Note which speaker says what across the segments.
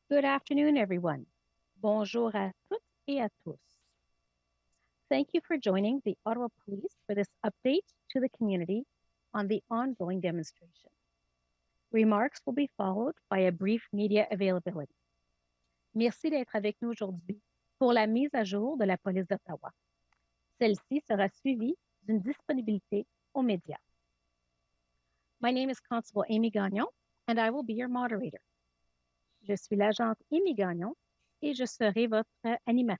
Speaker 1: Good afternoon, everyone. Bonjour à toutes et à tous. Thank you for joining the Ottawa Police for this update to the community on the ongoing demonstration. Remarks will be followed by a brief media availability. Merci d'être avec nous aujourd'hui pour la mise à jour de la police d'Ottawa. Celle-ci sera suivie d'une disponibilité aux médias. My name is Constable Amy Gagnon, and I will be your moderator. Je suis l'agente Amy Gagnon et je serai votre animatrice.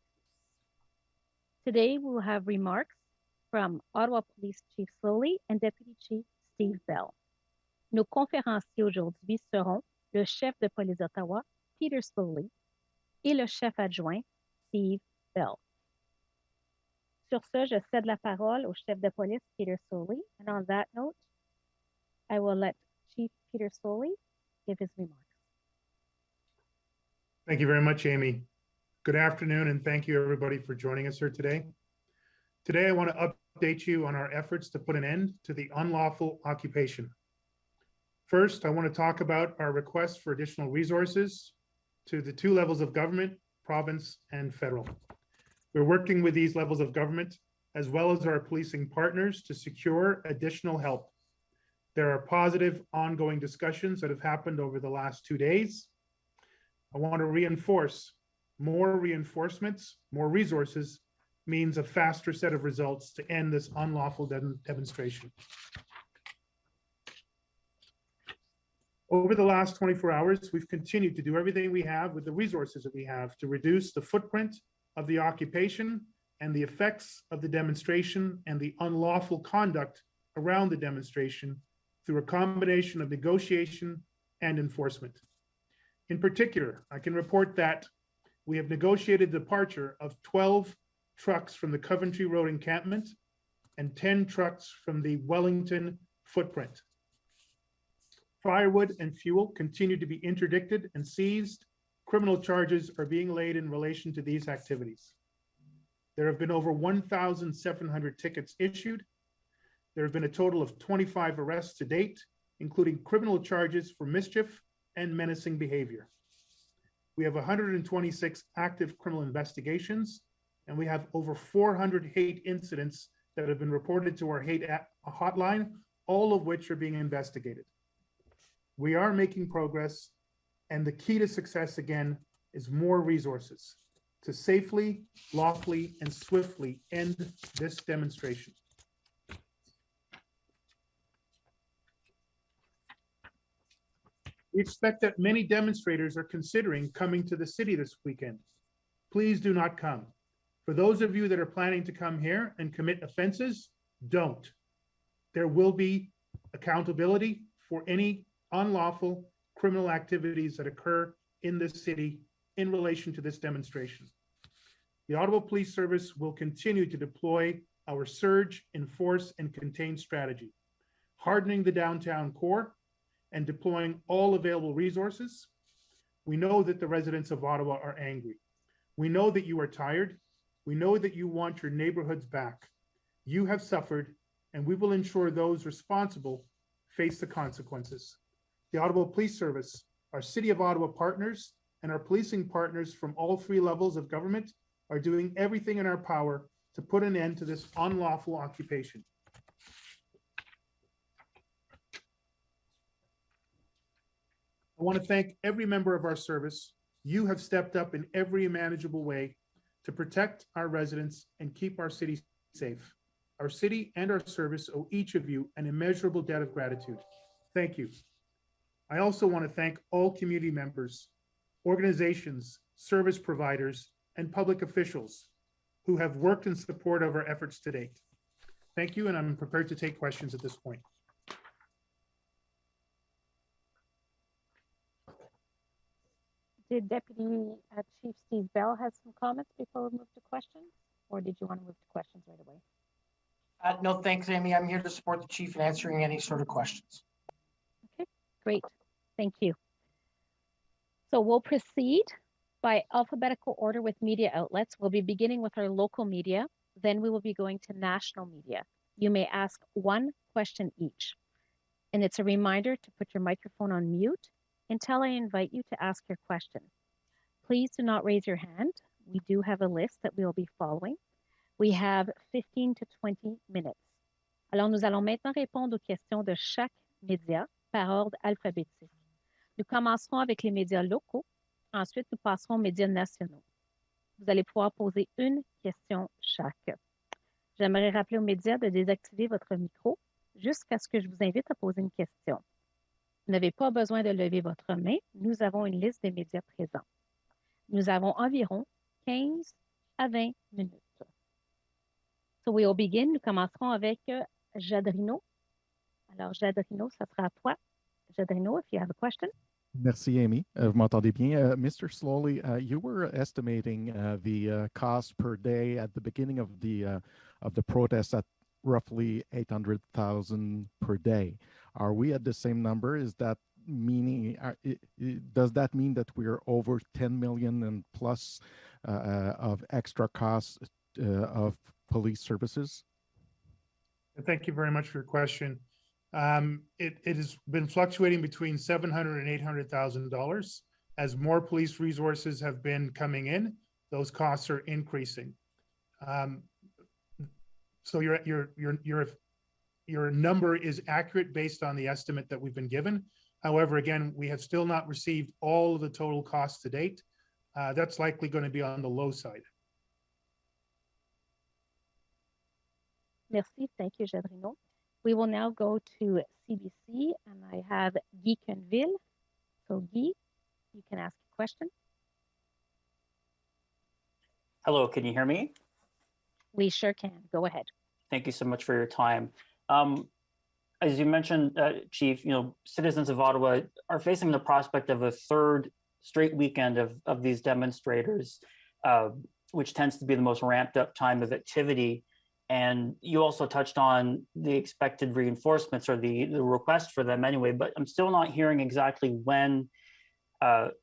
Speaker 1: Today, we will have remarks from Ottawa Police Chief Sloly and Deputy Chief Steve Bell. Nos conférenciers aujourd'hui seront le chef de police d'Ottawa, Peter Sloly, et le chef adjoint, Steve Bell. Sur ce, je cède la parole au chef de police, Peter Sloly, and on that note, I will let Chief Peter Sloly give his remarks.
Speaker 2: Thank you very much, Amy. Good afternoon, and thank you everybody for joining us here today. Today, I want to update you on our efforts to put an end to the unlawful occupation. First, I want to talk about our request for additional resources to the two levels of government, province and federal. We're working with these levels of government as well as our policing partners to secure additional help. There are positive ongoing discussions that have happened over the last 2 days. I want to reinforce more reinforcements, more resources means a faster set of results to end this unlawful demonstration. Over the last 24 hours, we've continued to do everything we have with the resources that we have to reduce the footprint of the occupation and the effects of the demonstration and the unlawful conduct around the demonstration through a combination of negotiation and enforcement. In particular, I can report that we have negotiated the departure of 12 trucks from the Coventry Road encampment and 10 trucks from the Wellington footprint. Firewood and fuel continue to be interdicted and seized. Criminal charges are being laid in relation to these activities. There have been over 1,700 tickets issued. There have been a total of 25 arrests to date, including criminal charges for mischief and menacing behavior. We have 126 active criminal investigations, and we have over 400 hate incidents that have been reported to our hate hotline, all of which are being investigated. We are making progress, and the key to success, again, is more resources to safely, lawfully, and swiftly end this demonstration. We expect that many demonstrators are considering coming to the city this weekend. Please do not come. For those of you that are planning to come here and commit offenses, don't. There will be accountability for any unlawful criminal activities that occur in this city in relation to this demonstration. The Ottawa Police Service will continue to deploy our surge, enforce, and contain strategy, hardening the downtown core and deploying all available resources. We know that the residents of Ottawa are angry. We know that you are tired. We know that you want your neighborhoods back. You have suffered, and we will ensure those responsible face the consequences. The Ottawa Police Service, our City of Ottawa partners, and our policing partners from all three levels of government are doing everything in our power to put an end to this unlawful occupation. I want to thank every member of our service. You have stepped up in every manageable way to protect our residents and keep our city safe. Our city and our service owe each of you an immeasurable debt of gratitude. Thank you. I also want to thank all community members, organizations, service providers, and public officials who have worked in support of our efforts to date. Thank you, and I'm prepared to take questions at this point.
Speaker 1: Did Deputy Chief Steve Bell have some comments before we move to questions, or did you want to move to questions right away?
Speaker 3: No, thanks, Amy. I'm here to support the chief in answering any sort of questions.
Speaker 1: Okay, great. Thank you. So we'll proceed by alphabetical order with media outlets. We'll be beginning with our local media. Then we will be going to national media. You may ask one question each. And it's a reminder to put your microphone on mute until I invite you to ask your question. Please do not raise your hand. We do have a list that we will be following. We have 15 to 20 minutes. Alors, nous allons maintenant répondre aux questions de chaque média par ordre alphabétique. Nous commencerons avec les médias locaux. Ensuite, nous passerons aux médias nationaux. Vous allez pouvoir poser une question chaque. J'aimerais rappeler aux médias de désactiver votre micro jusqu'à ce que je vous invite à poser une question. Vous n'avez pas besoin de lever votre main. Nous avons une liste des médias présents. Nous avons environ 15 à 20 minutes. So we will begin. Nous commencerons avec Jadrino. Alors, Jadrino, ça sera à toi. Jadrino, if you have a question.
Speaker 4: Merci, Amy. Vous m'entendez bien? Mr. Sloly, you were estimating the cost per day at the beginning of the protest at roughly 800,000 per day. Are we at the same number? Is that meaning? Does that mean that we're over 10 million and plus of extra costs of police services?
Speaker 2: Thank you very much for your question. It has been fluctuating between $700,000 and $800,000. As more police resources have been coming in, those costs are increasing. So your number is accurate based on the estimate that we've been given. However, again, we have still not received all of the total costs to date. That's likely going to be on the low side.
Speaker 1: Merci. Thank you, Jadrino. We will now go to CBC, and I have Guy Quenneville. So, Guy, you can ask a question.
Speaker 5: Hello, can you hear me?
Speaker 1: We sure can. Go ahead.
Speaker 5: Thank you so much for your time. As you mentioned, Chief, citizens of Ottawa are facing the prospect of a third straight weekend of these demonstrators, which tends to be the most ramped up time of activity. And you also touched on the expected reinforcements or the request for them anyway, but I'm still not hearing exactly when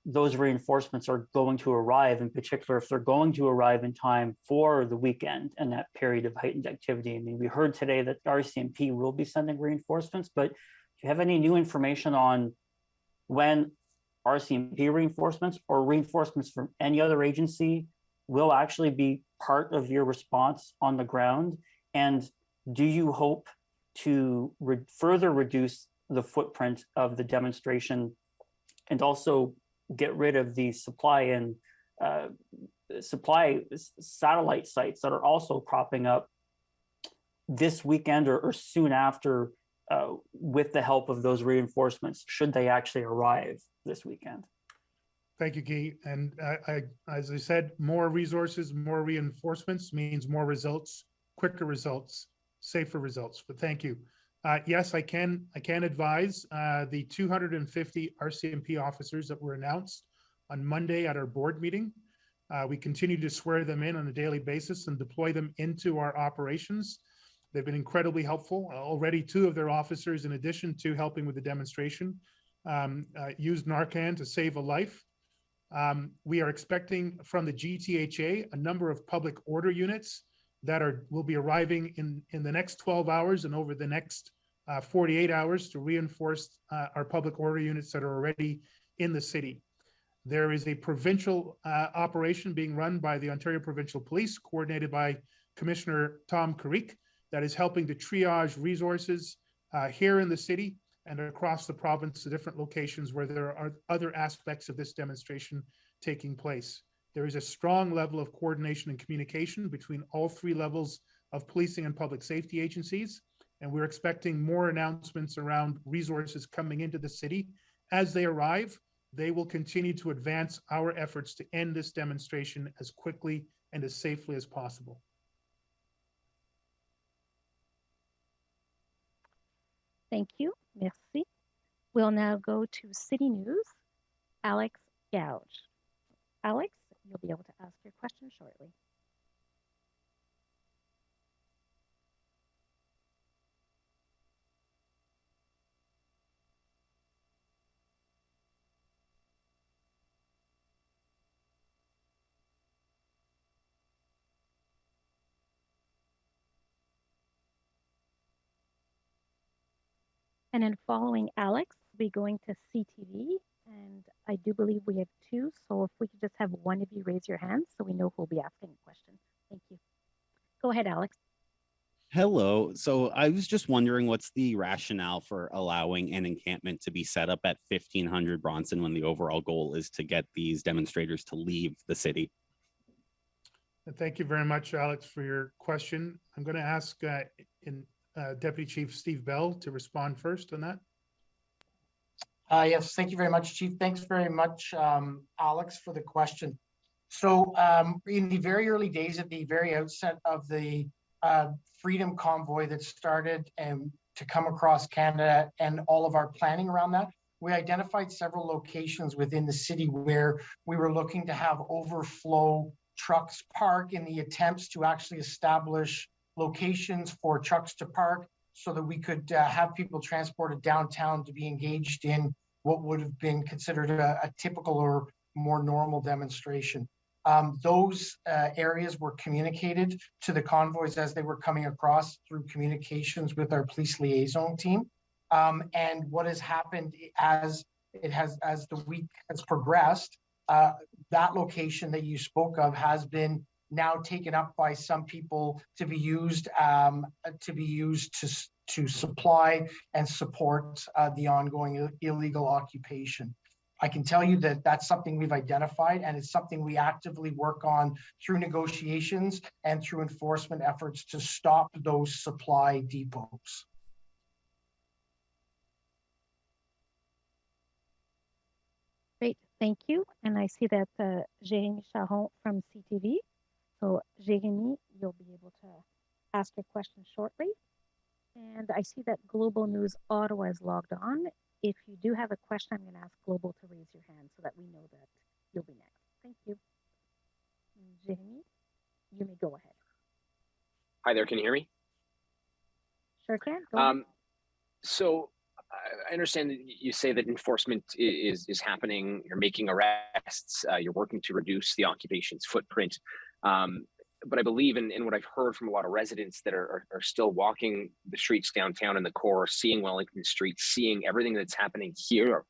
Speaker 5: those reinforcements are going to arrive, in particular, if they're going to arrive in time for the weekend and that period of heightened activity. I mean, we heard today that RCMP will be sending reinforcements, but do you have any new information on when RCMP reinforcements or reinforcements from any other agency will actually be part of your response on the ground? And do you hope to further reduce the footprint of the demonstration and also get rid of the supply satellite sites that are also cropping up this weekend or soon after with the help of those reinforcements, should they actually arrive this weekend?
Speaker 2: Thank you, Guy. And as I said, more resources, more reinforcements means more results, quicker results, safer results. But thank you. Yes, I can advise the 250 RCMP officers that were announced on Monday at our board meeting. We continue to swear them in on a daily basis and deploy them into our operations. They've been incredibly helpful. Already 2 of their officers, in addition to helping with the demonstration, used Narcan to save a life. We are expecting from the GTHA a number of public order units that will be arriving in the next 12 hours and over the next 48 hours to reinforce our public order units that are already in the city. There is a provincial operation being run by the Ontario Provincial Police, coordinated by Commissioner Tom Carrick, that is helping to triage resources here in the city and across the province to different locations where there are other aspects of this demonstration taking place. There is a strong level of coordination and communication between all 3 levels of policing and public safety agencies, and we're expecting more announcements around resources coming into the city. As they arrive, they will continue to advance our efforts to end this demonstration as quickly and as safely as possible.
Speaker 1: Thank you. Merci. We'll now go to City News. Alex Gouge. Alex, you'll be able to ask your question shortly. And then following Alex, we'll be going to CTV, And I do believe we have two. So if we could just have one of you raise your hand so we know who'll be asking a question. Thank you. Go ahead, Alex.
Speaker 6: Hello. So I was just wondering what's the rationale for allowing an encampment to be set up at 1500 Bronson when the overall goal is to get these demonstrators to leave the city?
Speaker 2: Thank you very much, Alex, for your question. I'm going to ask Deputy Chief Steve Bell to respond first on that.
Speaker 3: Yes, thank you very much, Chief. Thanks very much, Alex, for the question. So in the very early days, at the very outset of the Freedom Convoy that started to come across Canada and all of our planning around that, we identified several locations within the city where we were looking to have overflow trucks park in the attempts to actually establish locations for trucks to park so that we could have people transported downtown to be engaged in what would have been considered a typical or more normal demonstration. Those areas were communicated to the convoys as they were coming across through communications with our police liaison team. And what has happened as the week has progressed, that location that you spoke of has been now taken up by some people to be used to supply and support the ongoing illegal occupation. I can tell you that that's something we've identified, and it's something we actively work on through negotiations and through enforcement efforts to stop those supply depots.
Speaker 1: Great, thank you. And I see that Jérémy Charon from CTV. So Jérémy, you'll be able to ask your question shortly. And I see that Global News Ottawa is logged on. If you do have a question, I'm going to ask Global to raise your hand so that we know that you'll be next. Thank you. Jérémy, you may go ahead.
Speaker 7: Hi there, can you hear me?
Speaker 1: Sure can. Go ahead.
Speaker 7: So I understand that you say that enforcement is happening, you're making arrests, you're working to reduce the occupation's footprint. But I believe in what I've heard from a lot of residents that are still walking the streets downtown in the core, seeing Wellington Street, seeing everything that's happening here.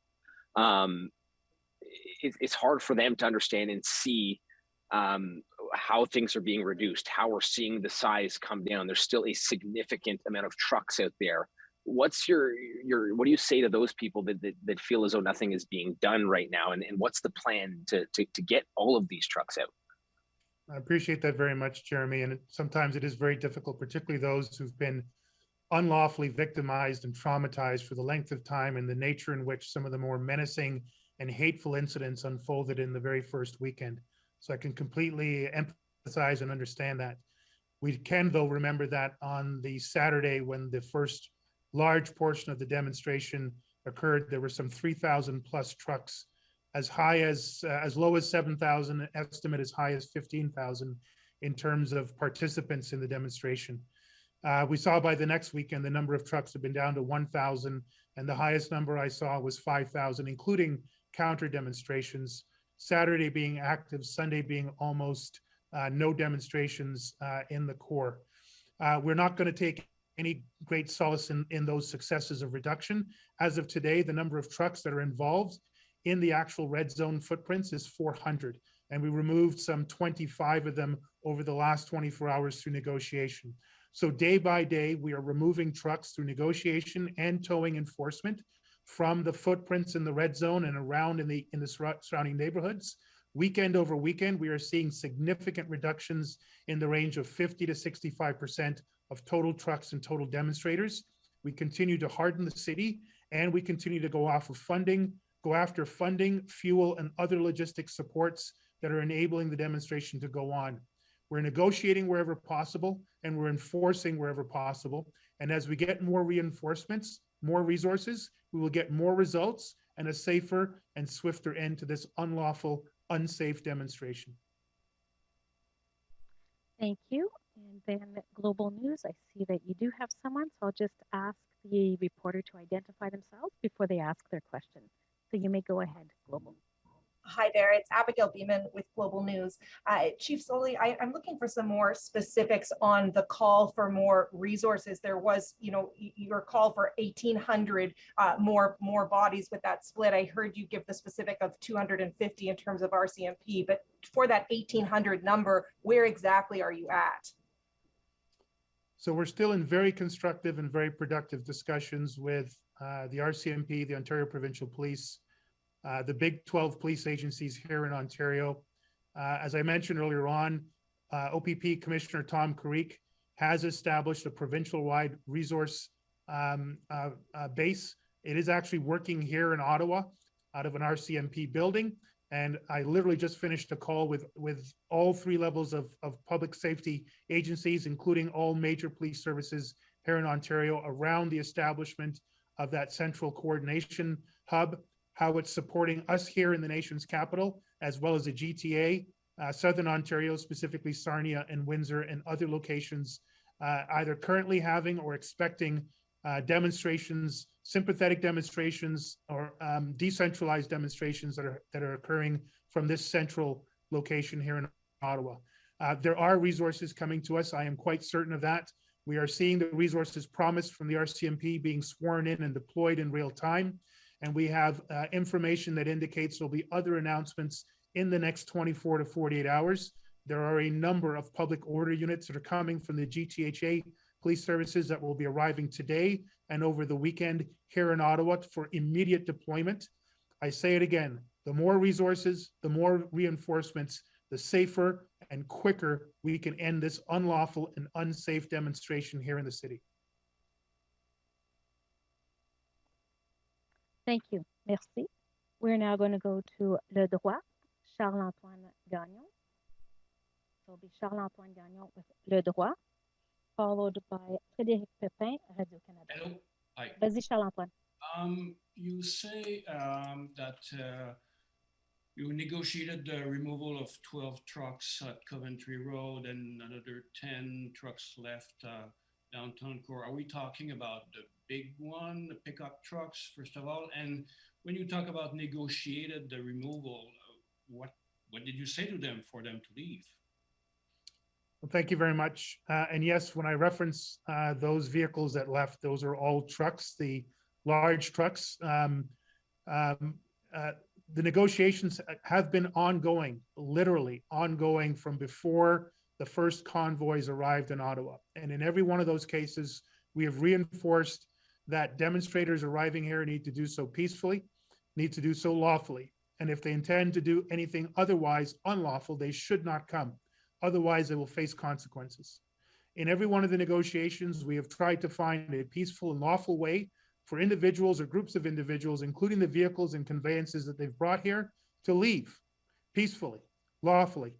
Speaker 7: It's hard for them to understand and see how things are being reduced, how we're seeing the size come down. There's still a significant amount of trucks out there. What's what do you say to those people that feel as though nothing is being done right now? And what's the plan to get all of these trucks out?
Speaker 2: I appreciate that very much, Jeremy. And sometimes it is very difficult, particularly those who've been unlawfully victimized and traumatized for the length of time and the nature in which some of the more menacing and hateful incidents unfolded in the very first weekend. So I can completely empathize and understand that. We can, though, remember that on the Saturday when the first large portion of the demonstration occurred, there were some 3,000 plus trucks, as low as 7,000, estimate as high as 15,000 in terms of participants in the demonstration. We saw by the next weekend, the number of trucks had been down to 1,000, and the highest number I saw was 5,000, including counter demonstrations, Saturday being active, Sunday being almost no demonstrations in the core. We're not going to take any great solace in those successes of reduction. As of today, the number of trucks that are involved in the actual red zone footprints is 400, and we removed some 25 of them over the last 24 hours through negotiation. So day by day, we are removing trucks through negotiation and towing enforcement from the footprints in the red zone and around in the surrounding neighborhoods. Weekend over weekend, we are seeing significant reductions in the range of 50 to 65% of total trucks and total demonstrators. We continue to harden the city, and we continue to go after funding, fuel, and other logistics supports that are enabling the demonstration to go on. We're negotiating wherever possible, and we're enforcing wherever possible. And as we get more reinforcements, more resources, we will get more results and a safer and swifter end to this unlawful, unsafe demonstration.
Speaker 1: Thank you. And then Global News, I see that you do have someone, so I'll just ask the reporter to identify themselves before they ask their question. So you may go ahead, Global.
Speaker 8: Hi there, it's Abigail Beeman with Global News. Chief Sloly, I'm looking for some more specifics on the call for more resources. There was, your call for 1,800 more bodies with that split. I heard you give the specific of 250 in terms of RCMP, but for that 1,800 number, where exactly are you at?
Speaker 2: So we're still in very constructive and very productive discussions with the RCMP, the Ontario Provincial Police, the big 12 police agencies here in Ontario. As I mentioned earlier on, OPP Commissioner Tom Carrique has established a provincial-wide resource base. It is actually working here in Ottawa out of an RCMP building. And I literally just finished a call with all three levels of public safety agencies, including all major police services here in Ontario, around the establishment of that central coordination hub, how it's supporting us here in the nation's capital, as well as the GTA, Southern Ontario, specifically Sarnia and Windsor and other locations, either currently having or expecting demonstrations, sympathetic demonstrations, or decentralized demonstrations that are occurring from this central location here in Ottawa. There are resources coming to us. I am quite certain of that. We are seeing the resources promised from the RCMP being sworn in and deployed in real time. And we have information that indicates there'll be other announcements in the next 24 to 48 hours. There are a number of public order units that are coming from the GTHA police services that will be arriving today and over the weekend here in Ottawa for immediate deployment. I say it again, the more resources, the more reinforcements, the safer and quicker we can end this unlawful and unsafe demonstration here in the city.
Speaker 1: Thank you. Merci. We're now going to go to Le Droit, Charles-Antoine Gagnon. So it'll be Charles-Antoine Gagnon with Le Droit, followed by Frédéric Pépin, Radio-Canada.
Speaker 9: Hello. Hi.
Speaker 1: Vas-y, Charles-Antoine.
Speaker 9: You say that you negotiated the removal of 12 trucks at Coventry Road and another 10 trucks left downtown core. Are we talking about the big one, the pickup trucks, first of all? And when you talk about negotiated the removal, what did you say to them for them to leave?
Speaker 2: Well, thank you very much. And yes, when I reference those vehicles that left, those are all trucks, the large trucks. The negotiations have been ongoing, literally ongoing from before the first convoys arrived in Ottawa. And in every one of those cases, we have reinforced that demonstrators arriving here need to do so peacefully, need to do so lawfully. And if they intend to do anything otherwise unlawful, they should not come. Otherwise, they will face consequences. In every one of the negotiations, we have tried to find a peaceful and lawful way for individuals or groups of individuals, including the vehicles and conveyances that they've brought here, to leave peacefully, lawfully.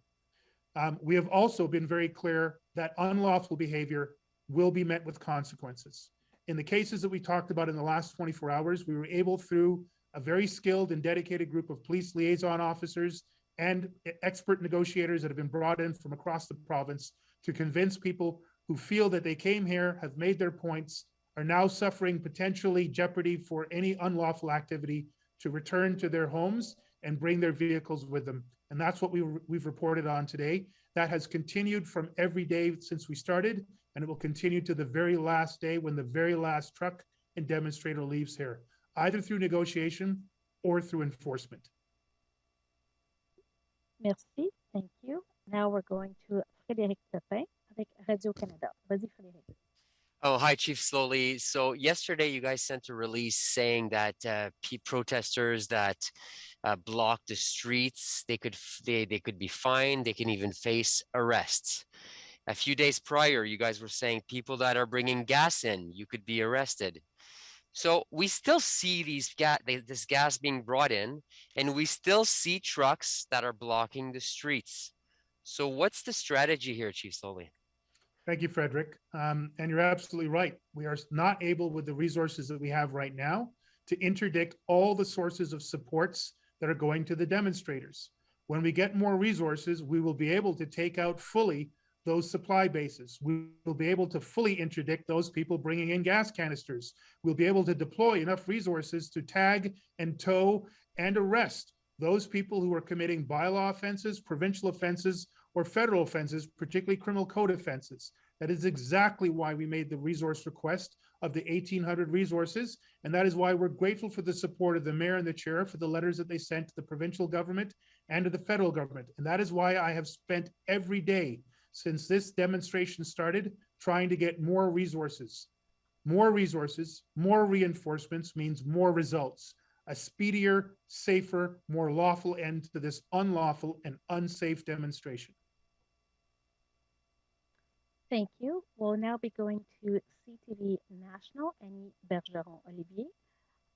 Speaker 2: We have also been very clear that unlawful behavior will be met with consequences. In the cases that we talked about in the last 24 hours, we were able, through a very skilled and dedicated group of police liaison officers and expert negotiators that have been brought in from across the province, to convince people who feel that they came here, have made their points, are now suffering potentially jeopardy for any unlawful activity, to return to their homes and bring their vehicles with them. And that's what we've reported on today. That has continued from every day since we started, and it will continue to the very last day when the very last truck and demonstrator leaves here, either through negotiation or through enforcement.
Speaker 1: Merci. Thank you. Now we're going to Frédéric Pépin avec Radio-Canada. Vas-y, Frédéric.
Speaker 10: Oh, hi, Chief Sloly. So yesterday you guys sent a release saying that protesters that block the streets, they could be fined, they can even face arrests. A few days prior, you guys were saying people that are bringing gas in, you could be arrested. So we still see this gas being brought in, and we still see trucks that are blocking the streets. So what's the strategy here, Chief Sloly?
Speaker 2: Thank you, Frederick. And you're absolutely right. We are not able, with the resources that we have right now, to interdict all the sources of supports that are going to the demonstrators. When we get more resources, we will be able to take out fully those supply bases. We will be able to fully interdict those people bringing in gas canisters. We'll be able to deploy enough resources to tag and tow and arrest those people who are committing bylaw offenses, provincial offenses, or federal offenses, particularly criminal code offenses. That is exactly why we made the resource request of the 1,800 resources. And that is why we're grateful for the support of the mayor and the chair for the letters that they sent to the provincial government and to the federal government. And that is why I have spent every day since this demonstration started trying to get more resources. More resources, more reinforcements means more results. A speedier, safer, more lawful end to this unlawful and unsafe demonstration.
Speaker 1: Thank you. We'll now be going to CTV National, Annie Bergeron-Olivier,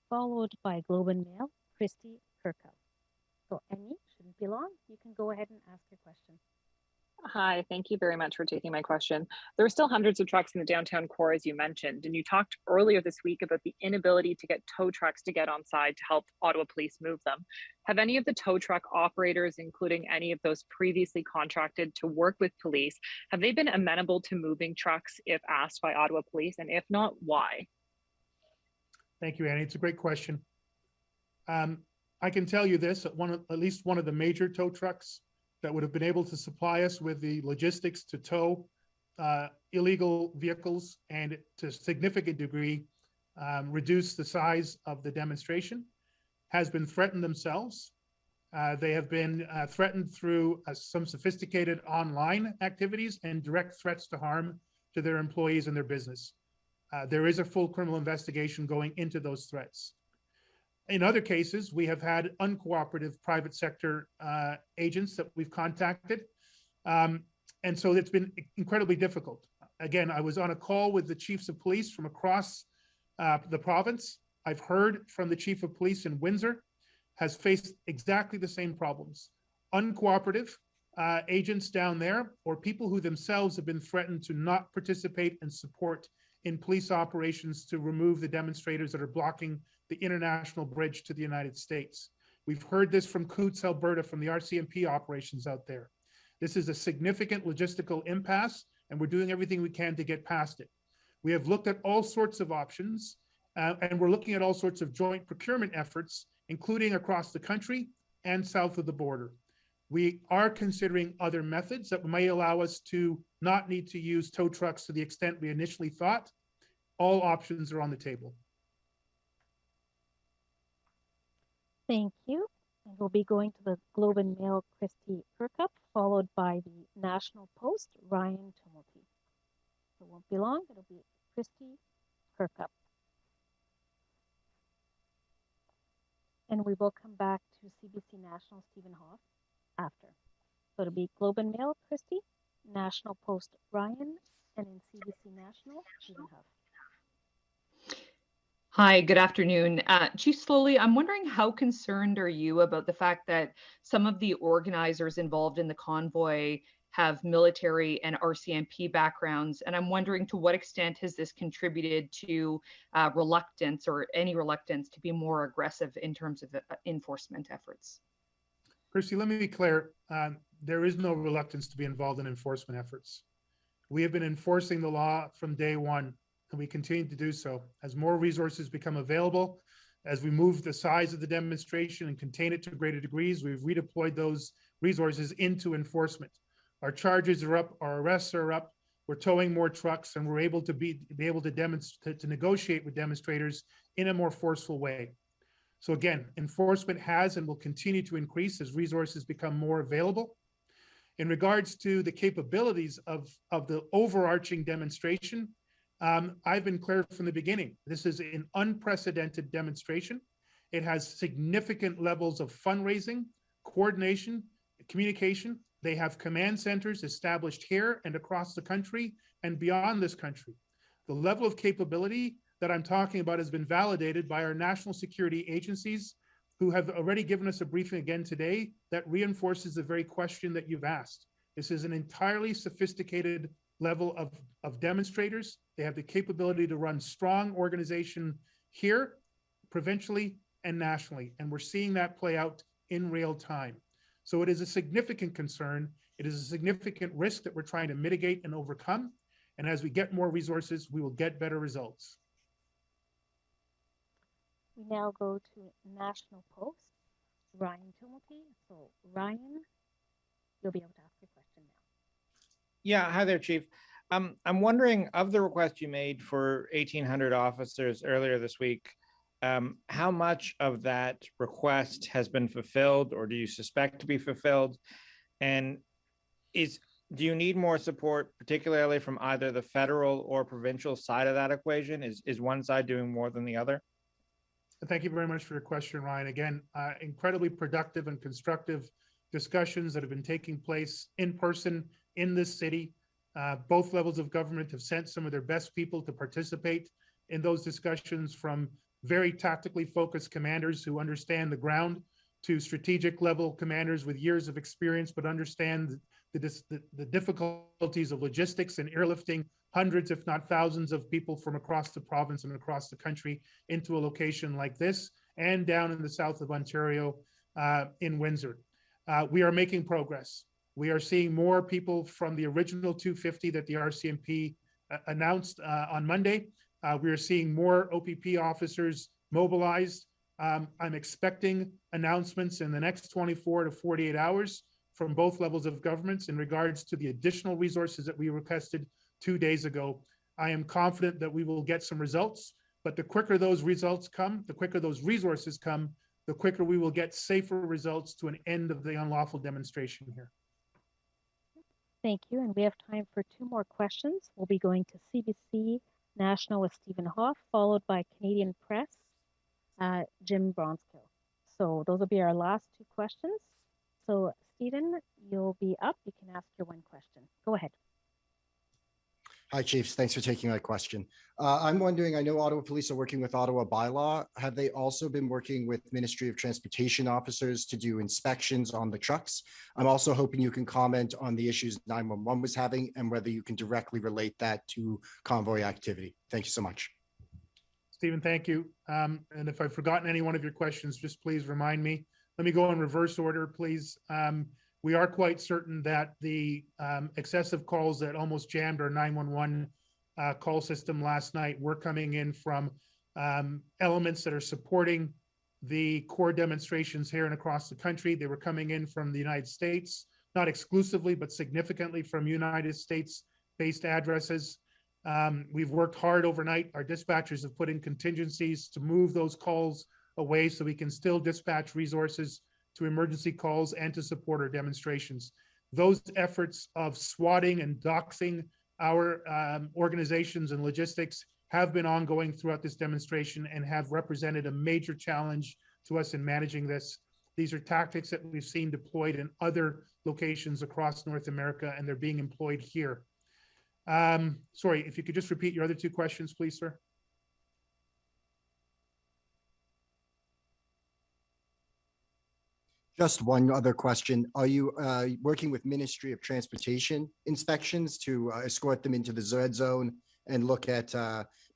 Speaker 1: followed by Globe and Mail, Christy Kirkhope. So Annie, shouldn't be long. You can go ahead and ask your question.
Speaker 11: Hi, thank you very much for taking my question. There are still hundreds of trucks in the downtown core, as you mentioned, and you talked earlier this week about the inability to get tow trucks to get on side to help Ottawa Police move them. Have any of the tow truck operators, including any of those previously contracted to work with police, have they been amenable to moving trucks if asked by Ottawa Police? And if not, why?
Speaker 2: Thank you, Annie. It's a great question. I can tell you this, at least one of the major tow trucks that would have been able to supply us with the logistics to tow illegal vehicles and to a significant degree reduce the size of the demonstration has been threatened themselves. They have been threatened through some sophisticated online activities and direct threats to harm to their employees and their business. There is a full criminal investigation going into those threats. In other cases, we have had uncooperative private sector agents that we've contacted. And so it's been incredibly difficult. Again, I was on a call with the chiefs of police from across the province. I've heard from the chief of police in Windsor has faced exactly the same problems. Uncooperative agents down there, or people who themselves have been threatened to not participate and support in police operations to remove the demonstrators that are blocking the international bridge to the United States. We've heard this from Coots, Alberta, from the RCMP operations out there. This is a significant logistical impasse, and we're doing everything we can to get past it. We have looked at all sorts of options, and we're looking at all sorts of joint procurement efforts, including across the country and south of the border. We are considering other methods that may allow us to not need to use tow trucks to the extent we initially thought. All options are on the table.
Speaker 1: Thank you. And we'll be going to the Globe and Mail, Christy Kirkup, followed by the National Post, Ryan Tumulty. It won't be long. It'll be Christy Kirkup. And we will come back to CBC National, Stephen Hoff, after. So it'll be Globe and Mail, Christy, National Post, Ryan, and in CBC National, Stephen Hoff.
Speaker 12: Hi, good afternoon. Chief Sloly, I'm wondering how concerned are you about the fact that some of the organizers involved in the convoy have military and RCMP backgrounds, and I'm wondering to what extent has this contributed to reluctance or any reluctance to be more aggressive in terms of enforcement efforts?
Speaker 2: Christy, let me be clear. There is no reluctance to be involved in enforcement efforts. We have been enforcing the law from day one, and we continue to do so. As more resources become available, as we move the size of the demonstration and contain it to greater degrees, we've redeployed those resources into enforcement. Our charges are up, our arrests are up, we're towing more trucks, and we're able to be able to demonstrate, to negotiate with demonstrators in a more forceful way. So again, enforcement has and will continue to increase as resources become more available. In regards to the capabilities of the overarching demonstration, I've been clear from the beginning. This is an unprecedented demonstration. It has significant levels of fundraising, coordination, communication. They have command centers established here and across the country and beyond this country. The level of capability that I'm talking about has been validated by our national security agencies, who have already given us a briefing again today that reinforces the very question that you've asked. This is an entirely sophisticated level of demonstrators. They have the capability to run strong organization here, provincially and nationally. And we're seeing that play out in real time. So it is a significant concern. It is a significant risk that we're trying to mitigate and overcome. And as we get more resources, we will get better results.
Speaker 1: We now go to National Post, Ryan Tumulty. So Ryan, you'll be able to ask your question now.
Speaker 13: Yeah, hi there, Chief. I'm wondering, of the request you made for 1,800 officers earlier this week, how much of that request has been fulfilled, or do you suspect to be fulfilled? And do you need more support, particularly from either the federal or provincial side of that equation? Is one side doing more than the other?
Speaker 2: Thank you very much for your question, Ryan. Again, incredibly productive and constructive discussions that have been taking place in person in this city. Both levels of government have sent some of their best people to participate in those discussions, from very tactically focused commanders who understand the ground to strategic level commanders with years of experience, but understand the difficulties of logistics and airlifting hundreds, if not thousands, of people from across the province and across the country into a location like this, and down in the south of Ontario in Windsor. We are making progress. We are seeing more people from the original 250 that the RCMP announced on Monday. We are seeing more OPP officers mobilized. I'm expecting announcements in the next 24 to 48 hours from both levels of governments in regards to the additional resources that we requested 2 days ago. I am confident that we will get some results, but the quicker those results come, the quicker those resources come, the quicker we will get safer results to an end of the unlawful demonstration here.
Speaker 1: Thank you. And we have time for 2 more questions. We'll be going to CBC National with Stephen Hoff, followed by Canadian Press, Jim Bronskill. So those will be our last 2 questions. So Stephen, you'll be up. You can ask your 1 question. Go ahead.
Speaker 14: Hi, Chiefs. Thanks for taking my question. I'm wondering, I know Ottawa Police are working with Ottawa Bylaw. Have they also been working with Ministry of Transportation officers to do inspections on the trucks? I'm also hoping you can comment on the issues 911 was having and whether you can directly relate that to convoy activity. Thank you so much.
Speaker 2: Stephen, thank you. And if I've forgotten any one of your questions, just please remind me. Let me go in reverse order, please. We are quite certain that the excessive calls that almost jammed our 911 call system last night were coming in from elements that are supporting the core demonstrations here and across the country. They were coming in from the United States, not exclusively, but significantly from United States-based addresses. We've worked hard overnight. Our dispatchers have put in contingencies to move those calls away so we can still dispatch resources to emergency calls and to support our demonstrations. Those efforts of swatting and doxing our organizations and logistics have been ongoing throughout this demonstration and have represented a major challenge to us in managing this. These are tactics that we've seen deployed in other locations across North America, and they're being employed here. Sorry, if you could just repeat your other 2 questions, please, sir.
Speaker 14: Just one other question. Are you working with Ministry of Transportation inspections to escort them into the red zone and look at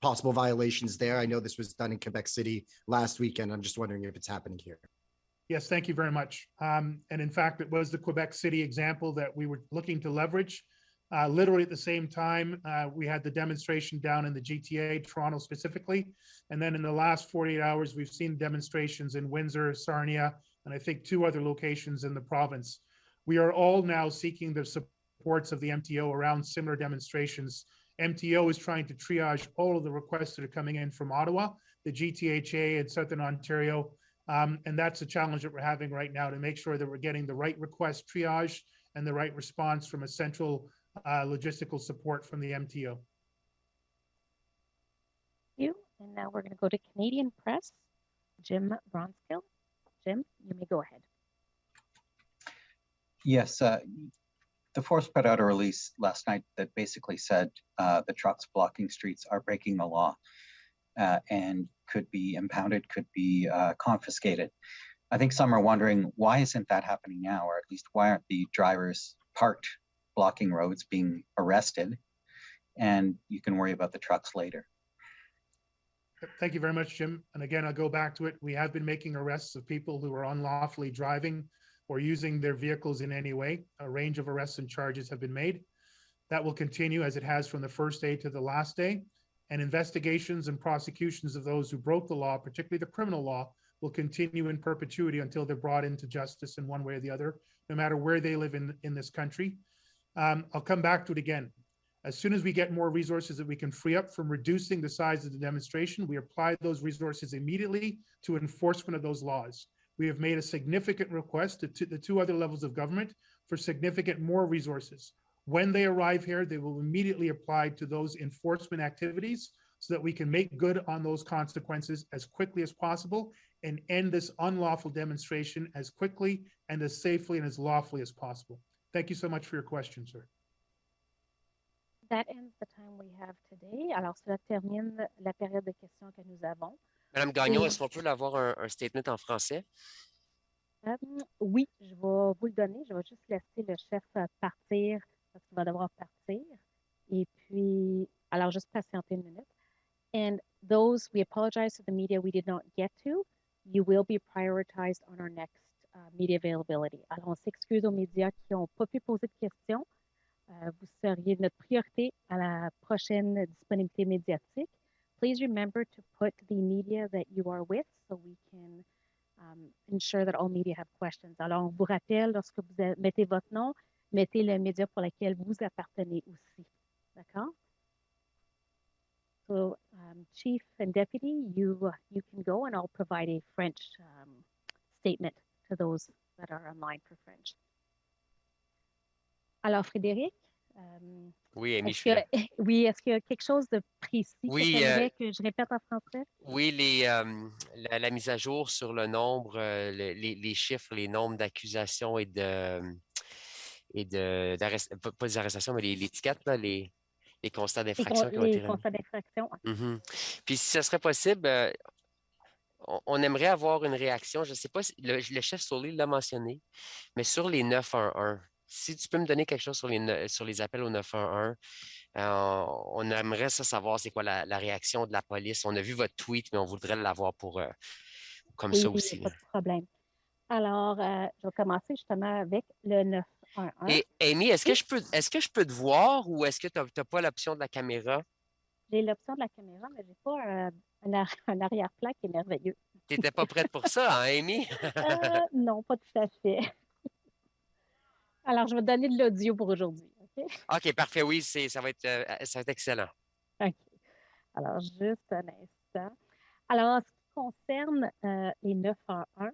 Speaker 14: possible violations there? I know this was done in Quebec City last weekend. I'm just wondering if it's happening here.
Speaker 2: Yes, thank you very much. And in fact, it was the Quebec City example that we were looking to leverage. Literally at the same time, we had the demonstration down in the GTA, Toronto specifically. And then in the last 48 hours, we've seen demonstrations in Windsor, Sarnia, and I think 2 other locations in the province. We are all now seeking the supports of the MTO around similar demonstrations. MTO is trying to triage all of the requests that are coming in from Ottawa, the GTHA and Southern Ontario. And that's a challenge that we're having right now to make sure that we're getting the right request triage and the right response from a central logistical support from the MTO.
Speaker 1: Thank you. And now we're going to go to Canadian Press, Jim Bronskill. Jim, you may go ahead.
Speaker 15: Yes, the Force put out a release last night that basically said the trucks blocking streets are breaking the law and could be impounded, could be confiscated. I think some are wondering, why isn't that happening now? Or at least why aren't the drivers parked blocking roads being arrested? And you can worry about the trucks later.
Speaker 2: Thank you very much, Jim. And again, I'll go back to it. We have been making arrests of people who are unlawfully driving or using their vehicles in any way. A range of arrests and charges have been made. That will continue as it has from the first day to the last day. And investigations and prosecutions of those who broke the law, particularly the criminal law, will continue in perpetuity until they're brought into justice in one way or the other, no matter where they live in this country. I'll come back to it again. As soon as we get more resources that we can free up from reducing the size of the demonstration, we apply those resources immediately to enforcement of those laws. We have made a significant request to the two other levels of government for significant more resources. When they arrive here, they will immediately apply to those enforcement activities so that we can make good on those consequences as quickly as possible and end this unlawful demonstration as quickly and as safely and as lawfully as possible. Thank you so much for your question, sir.
Speaker 1: That ends the time we have today. Alors, cela termine la période de questions que nous avons.
Speaker 10: Madame Gagnon, est-ce qu'on peut avoir un statement en français?
Speaker 1: Oui, je vais vous le donner. Je vais juste laisser le chef partir parce qu'il va devoir partir. Et puis, alors juste patienter une minute. And those, we apologize to the media we did not get to. You will be prioritized on our next media availability. Alors, on s'excuse aux médias qui n'ont pas pu poser de questions. Vous seriez notre priorité à la prochaine disponibilité médiatique. Please remember to put the media that you are with so we can ensure that all media have questions. Alors, on vous rappelle, lorsque vous mettez votre nom, mettez le média pour lequel vous appartenez aussi. D'accord? So, Chief and Deputy, you can go and I'll provide a French statement to those that are online for French. Alors, Frédéric,
Speaker 10: oui, Amy,
Speaker 1: oui, est-ce qu'il y a quelque chose de précis
Speaker 10: oui,
Speaker 1: que tu aimerais que je répète en français?
Speaker 10: Oui, la mise à jour sur le nombre, les chiffres, les nombres d'accusations et pas des arrestations, mais les tickets, là, les constats d'infraction qui ont été remis.
Speaker 1: Les constats d'infraction.
Speaker 10: Puis si ce serait possible, on aimerait avoir une réaction. Je ne sais pas si le chef Sloly l'a mentionné, mais sur les 911, si tu peux me donner quelque chose sur les appels au 911, on aimerait savoir c'est quoi la réaction de la police. On a vu votre tweet, mais on voudrait l'avoir comme ça aussi.
Speaker 1: Pas de problème. Alors, je vais commencer justement avec le 911.
Speaker 10: Et Amy, est-ce que je peux te voir ou est-ce que tu n'as pas l'option de la caméra?
Speaker 1: J'ai l'option de la caméra, mais je n'ai pas un arrière-plan qui est merveilleux.
Speaker 10: Tu n'étais pas prête pour ça, hein, Amy?
Speaker 1: Non, pas tout à fait. Alors, je vais te donner de l'audio pour aujourd'hui.
Speaker 10: OK, parfait. Oui, ça va être excellent.
Speaker 1: OK. Alors, juste un instant. Alors, en ce qui concerne les 911,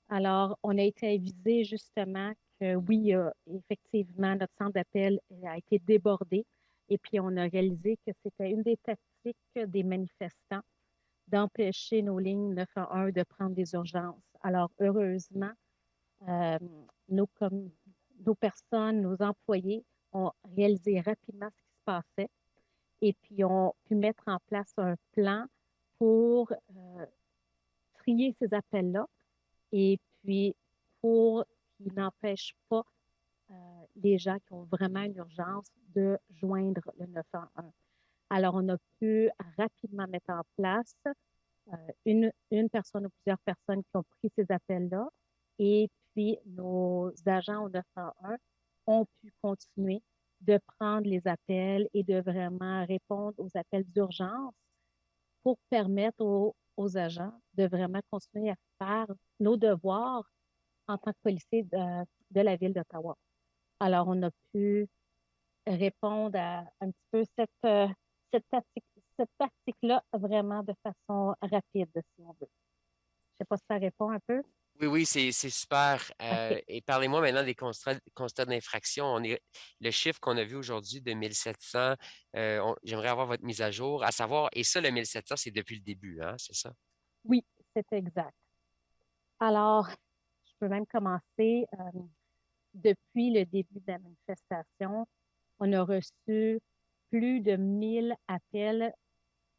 Speaker 1: alors, on a été avisé justement que oui, effectivement, notre centre d'appel a été débordé et puis on a réalisé que c'était une des tactiques des manifestants d'empêcher nos lignes 911 de prendre des urgences. Alors, heureusement, nos personnes, nos employés ont réalisé rapidement ce qui se passait et puis ont pu mettre en place un plan pour trier ces appels-là et puis pour qu'ils n'empêchent pas les gens qui ont vraiment une urgence de joindre le 911. Alors, on a pu rapidement mettre en place une personne ou plusieurs personnes qui ont pris ces appels-là et puis nos agents au 911 ont pu continuer de prendre les appels et de vraiment répondre aux appels d'urgence pour permettre aux agents de vraiment continuer à faire nos devoirs en tant que policiers de la ville d'Ottawa. Alors, on a pu répondre à un petit peu cette tactique-là vraiment de façon rapide, si on veut. Je ne sais pas si ça répond un peu.
Speaker 10: Oui, c'est super.
Speaker 1: Okay.
Speaker 10: Et parlez-moi maintenant des constats d'infraction. Le chiffre qu'on a vu aujourd'hui de 1700, j'aimerais avoir votre mise à jour, à savoir, et ça, le 1700, c'est depuis le début, hein, c'est ça?
Speaker 1: Oui, c'est exact. Alors, je peux même commencer. Depuis le début de la manifestation, on a reçu plus de 1000 appels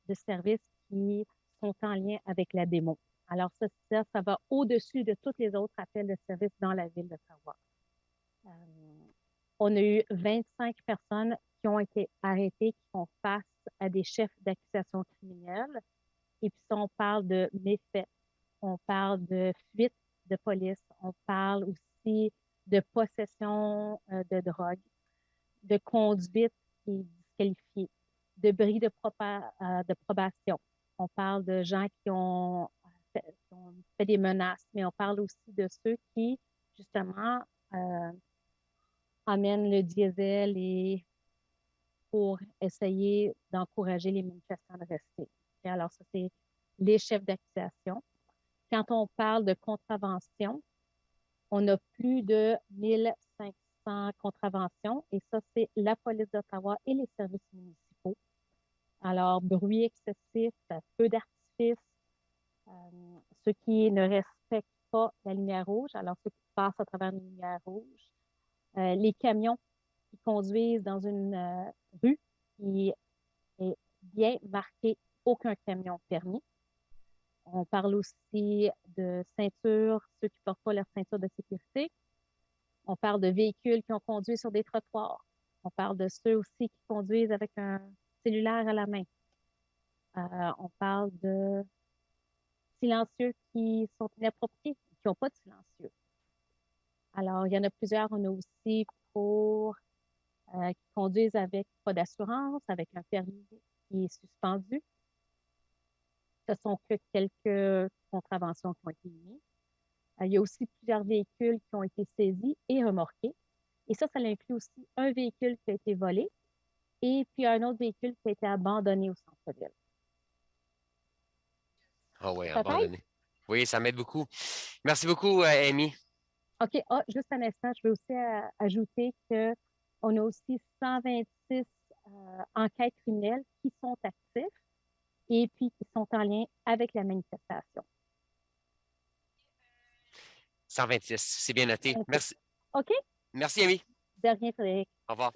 Speaker 1: de services qui sont en lien avec la démo. Alors, ça va au-dessus de tous les autres appels de services dans la ville d'Ottawa. On a eu 25 personnes qui ont été arrêtées, qui font face à des chefs d'accusation criminelle. Et puis, ça, on parle de méfaits, on parle de fuite de police, on parle aussi de possession de drogue, de conduite qui est disqualifiée, de bris de probation. On parle de gens qui ont ont fait des menaces, mais on parle aussi de ceux qui, justement, amènent le diesel et pour essayer d'encourager les manifestants de rester. Et alors, ça, c'est les chefs d'accusation. Quand on parle de contravention, on a plus de 1500 contraventions et ça, c'est la police d'Ottawa et les services municipaux. Alors, bruit excessif, feu d'artifice, ceux qui ne respectent pas la lumière rouge, alors ceux qui passent à travers une lumière rouge, les camions qui conduisent dans une rue qui est bien marquée « aucun camion permis ». On parle aussi de ceinture, ceux qui ne portent pas leur ceinture de sécurité. On parle de véhicules qui ont conduit sur des trottoirs. On parle de ceux aussi qui conduisent avec un cellulaire à la main. On parle de silencieux qui sont inappropriés, qui n'ont pas de silencieux. Alors, il y en a plusieurs. On a aussi pour qui conduisent avec pas d'assurance, avec un permis qui est suspendu. Ce sont que quelques contraventions qui ont été mises. Il y a aussi plusieurs véhicules qui ont été saisis et remorqués. Et ça inclut aussi un véhicule qui a été volé et puis un autre véhicule qui a été abandonné au centre-ville.
Speaker 10: Ah oui, abandonné. Oui, ça m'aide beaucoup. Merci beaucoup, Amy.
Speaker 1: OK. Juste un instant, je veux aussi ajouter qu'on a aussi 126 enquêtes criminelles qui sont actives et puis qui sont en lien avec la manifestation.
Speaker 10: 126, c'est bien noté. Merci.
Speaker 1: OK.
Speaker 10: Merci, Amy.
Speaker 1: De rien, Frédéric.
Speaker 10: Au revoir.